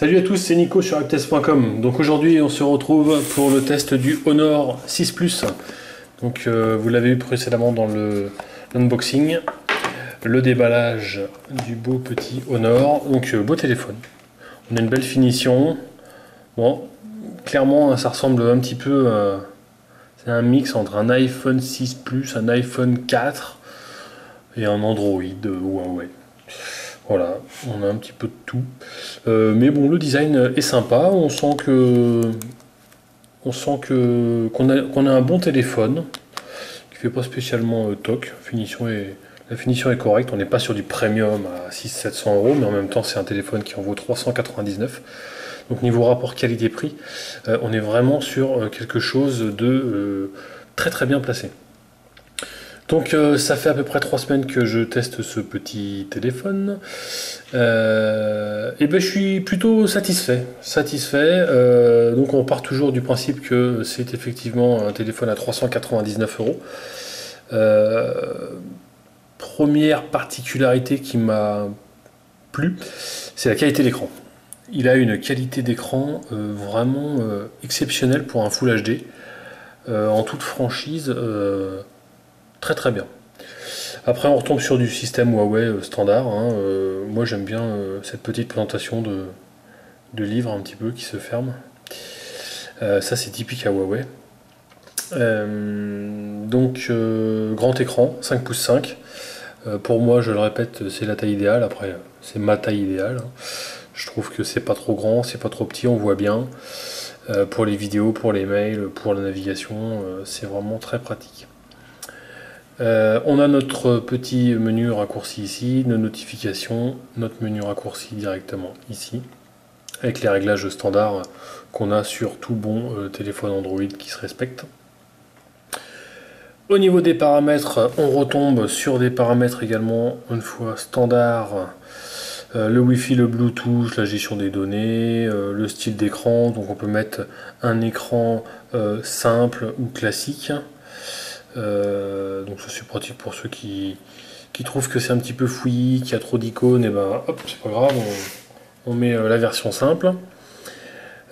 Salut à tous, c'est Nico sur apptest.com. Donc aujourd'hui on se retrouve pour le test du Honor 6 Plus. Donc vous l'avez vu précédemment dans l'unboxing, le déballage du beau petit Honor. Donc beau téléphone. On a une belle finition. Bon, clairement ça ressemble un petit peu c'est un mix entre un iPhone 6 Plus, un iPhone 4 et un Android Huawei. Voilà, on a un petit peu de tout. Mais bon, le design est sympa. On sent qu'on a un bon téléphone qui fait pas spécialement toc. La finition est correcte. On n'est pas sur du premium à 600-700 euros, mais en même temps, c'est un téléphone qui en vaut 399. Donc niveau rapport qualité-prix, on est vraiment sur quelque chose de très très bien placé. Donc ça fait à peu près 3 semaines que je teste ce petit téléphone. Et ben, je suis plutôt satisfait. Donc on part toujours du principe que c'est effectivement un téléphone à 399 euros. Première particularité qui m'a plu, c'est la qualité d'écran. Il a une qualité d'écran vraiment exceptionnelle pour un Full HD. En toute franchise, très très bien. Après on retombe sur du système Huawei standard. Moi j'aime bien cette petite présentation de livre un petit peu qui se ferme. Ça c'est typique à Huawei. Donc grand écran, 5 pouces 5. Pour moi, je le répète, c'est la taille idéale. Après c'est ma taille idéale. Je trouve que c'est pas trop grand, c'est pas trop petit, on voit bien. Pour les vidéos, pour les mails, pour la navigation, c'est vraiment très pratique. On a notre petit menu raccourci ici, nos notifications, notre menu raccourci directement ici, avec les réglages standards qu'on a sur tout bon téléphone Android qui se respecte. Au niveau des paramètres, on retombe sur des paramètres également, une fois standard, le Wi-Fi, le Bluetooth, la gestion des données, le style d'écran, donc on peut mettre un écran simple ou classique. Donc ça c'est pratique pour ceux qui trouvent que c'est un petit peu fouillis, qu'il y a trop d'icônes, et ben hop, c'est pas grave, on met la version simple.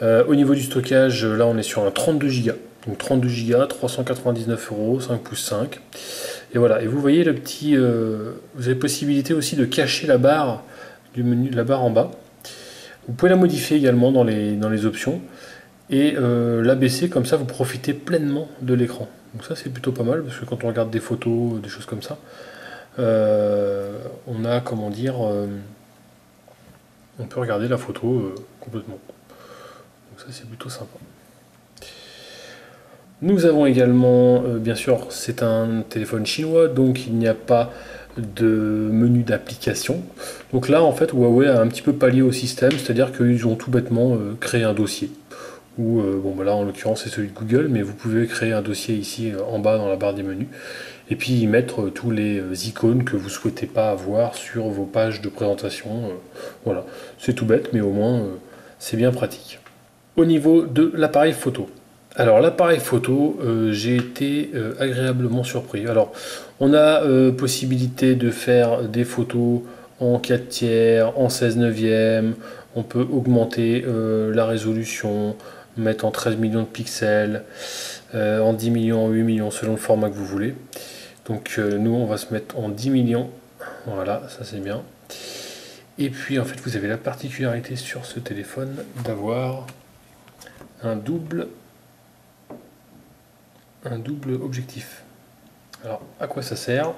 Au niveau du stockage, là on est sur un 32 Go. Donc 32 Go, 399 euros, 5 pouces 5. Et voilà, et vous voyez le petit. Vous avez possibilité aussi de cacher la barre du menu, la barre en bas. Vous pouvez la modifier également dans les options. Et l'abaisser, comme ça vous profitez pleinement de l'écran. Donc ça c'est plutôt pas mal, parce que quand on regarde des photos, des choses comme ça, on a, comment dire, on peut regarder la photo complètement. Donc ça c'est plutôt sympa. Nous avons également, bien sûr, c'est un téléphone chinois, donc il n'y a pas de menu d'application. Donc là, en fait, Huawei a un petit peu pallié au système, c'est-à-dire qu'ils ont tout bêtement créé un dossier. Ou, bon, bah là, en l'occurrence, c'est celui de Google, mais vous pouvez créer un dossier ici, en bas, dans la barre des menus, et puis y mettre tous les icônes que vous ne souhaitez pas avoir sur vos pages de présentation. Voilà, c'est tout bête, mais au moins, c'est bien pratique. Au niveau de l'appareil photo. Alors l'appareil photo, j'ai été agréablement surpris. Alors on a possibilité de faire des photos en 4 tiers, en 16 neuvième, on peut augmenter la résolution, mettre en 13 millions de pixels, en 10 millions, en 8 millions, selon le format que vous voulez. Donc nous on va se mettre en 10 millions, voilà, ça c'est bien. Et puis en fait vous avez la particularité sur ce téléphone d'avoir un double objectif. Alors à quoi ça sert?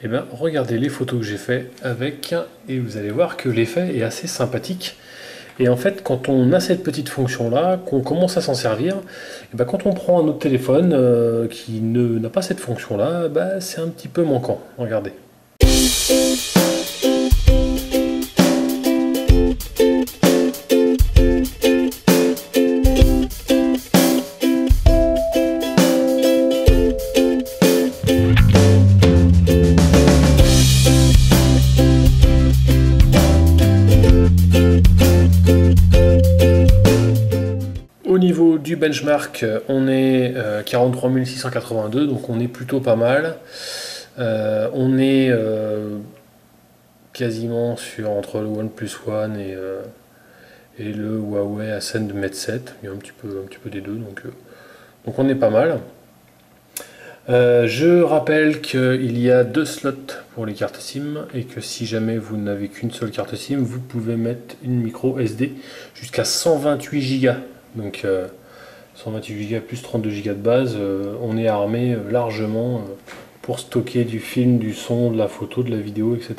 Eh bien regardez les photos que j'ai fait avec, et vous allez voir que l'effet est assez sympathique. Et en fait quand on a cette petite fonction là, qu'on commence à s'en servir, et ben, quand on prend un autre téléphone qui n'a pas cette fonction là, ben, c'est un petit peu manquant. Regardez. Au niveau du benchmark, on est 43 682, donc on est plutôt pas mal. On est quasiment sur entre le OnePlus One et le Huawei Ascend Mate 7, il y a un petit peu des deux, donc on est pas mal. Je rappelle qu'il y a 2 slots pour les cartes SIM et que si jamais vous n'avez qu'une seule carte SIM, vous pouvez mettre une micro SD jusqu'à 128 Go. Donc 128 Go plus 32 Go de base, on est armé largement pour stocker du film, du son, de la photo, de la vidéo, etc.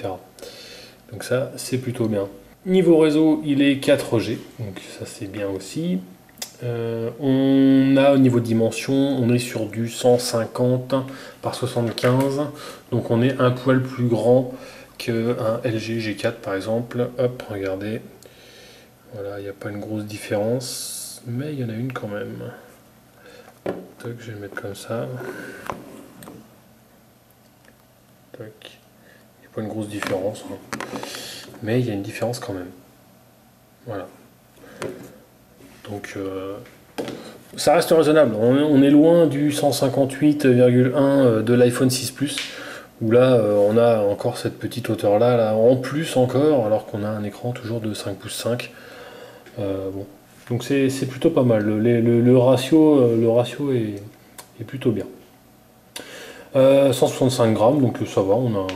Donc ça, c'est plutôt bien. Niveau réseau, il est 4G, donc ça c'est bien aussi. On a au niveau de dimension, on est sur du 150 par 75, donc on est un poil plus grand qu'un LG G4 par exemple. Hop, regardez, voilà, il n'y a pas une grosse différence, mais il y en a une quand même. Tac, je vais le mettre comme ça. Tac. Il n'y a pas une grosse différence, hein. Mais il y a une différence quand même. Voilà. Donc ça reste raisonnable. On est loin du 158,1 de l'iPhone 6 Plus, où là on a encore cette petite hauteur là, en plus encore, alors qu'on a un écran toujours de 5 pouces 5. Bon. Donc c'est plutôt pas mal. Le ratio est plutôt bien. 165 grammes, donc ça va, on a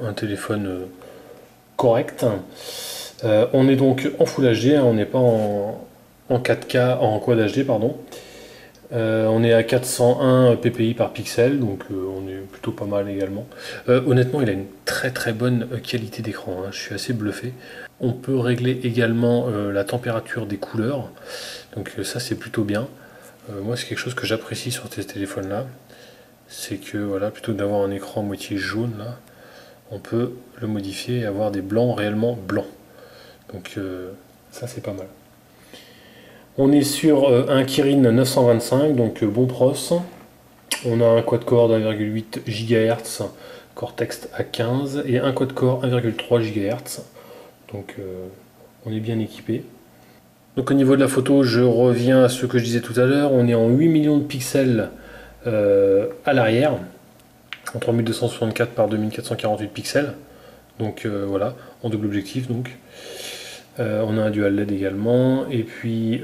un téléphone correct. On est donc en Full HD, hein, on n'est pas en 4K, en Quad HD, pardon. On est à 401 ppi par pixel, donc on est plutôt pas mal également. Honnêtement, il a une très très bonne qualité d'écran, hein, je suis assez bluffé. On peut régler également la température des couleurs, donc ça c'est plutôt bien. Moi c'est quelque chose que j'apprécie sur ces téléphones-là, c'est que voilà, plutôt que d'avoir un écran moitié jaune là, on peut le modifier et avoir des blancs réellement blancs. Donc ça c'est pas mal. On est sur un Kirin 925, donc bon pros. On a un quad-core d'1,8 GHz, Cortex A15, et un quad-core 1,3 GHz. Donc on est bien équipé. Donc au niveau de la photo, je reviens à ce que je disais tout à l'heure. On est en 8 millions de pixels à l'arrière, en 3264 par 2448 pixels. Donc voilà, en double objectif donc. On a un dual LED également, et puis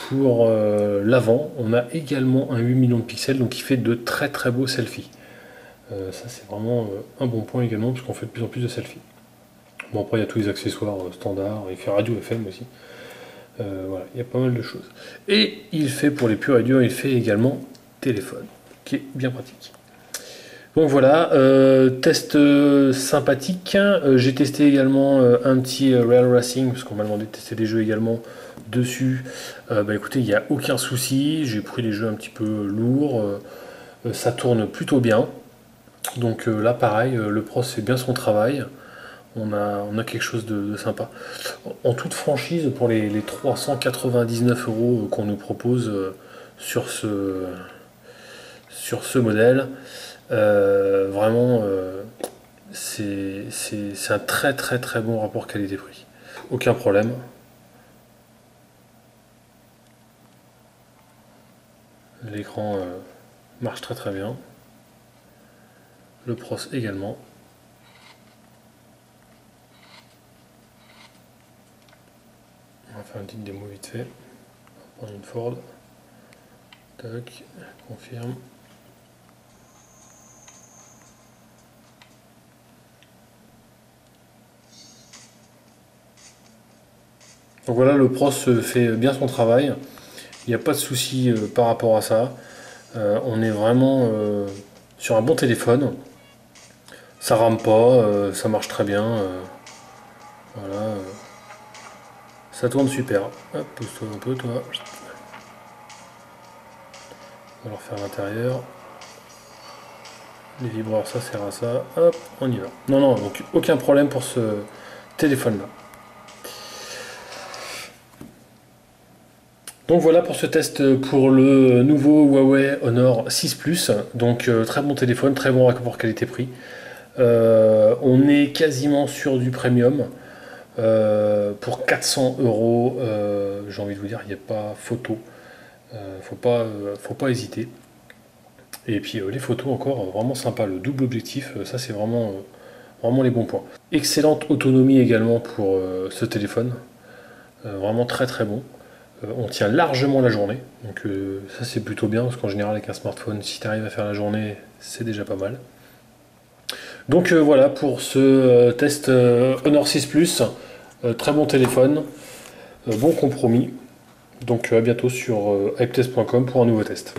pour l'avant, on a également un 8 millions de pixels, donc qui fait de très très beaux selfies. Ça c'est vraiment un bon point également, puisqu'on fait de plus en plus de selfies. Bon après il y a tous les accessoires standards, il fait radio FM aussi. Voilà, il y a pas mal de choses. Et il fait pour les purs et durs, il fait également téléphone, qui est bien pratique. Donc voilà, test sympathique. J'ai testé également un petit Real Racing, parce qu'on m'a demandé de tester des jeux également dessus. Bah écoutez, il n'y a aucun souci. J'ai pris des jeux un petit peu lourds. Ça tourne plutôt bien. Donc là, pareil, le pros fait bien son travail. On a quelque chose de sympa. En toute franchise, pour les 399 € qu'on nous propose sur ce modèle, vraiment, c'est un très très très bon rapport qualité-prix. Aucun problème. L'écran marche très très bien. Le pros également. On va faire une petite démo vite fait. On va prendre une Ford. Tac, confirme. Donc voilà, le pros fait bien son travail. Il n'y a pas de souci par rapport à ça. On est vraiment sur un bon téléphone. Ça rame pas, ça marche très bien. Voilà. Ça tourne super. Hop, pousse-toi un peu, toi. On va leur faire l'intérieur. Les vibreurs, ça sert à ça. Hop, on y va. Non, non, donc aucun problème pour ce téléphone-là. Donc voilà pour ce test pour le nouveau Huawei Honor 6 Plus. Donc très bon téléphone, très bon rapport qualité-prix. On est quasiment sur du premium. Pour 400 €, j'ai envie de vous dire, il n'y a pas photo. Faut pas hésiter. Et puis les photos encore vraiment sympa. Le double objectif, ça c'est vraiment les bons points. Excellente autonomie également pour ce téléphone. vraiment très très bon. On tient largement la journée, donc ça c'est plutôt bien, parce qu'en général avec un smartphone, si tu arrives à faire la journée, c'est déjà pas mal. Donc voilà pour ce test Honor 6 Plus, très bon téléphone, bon compromis. Donc à bientôt sur hypetest.com pour un nouveau test.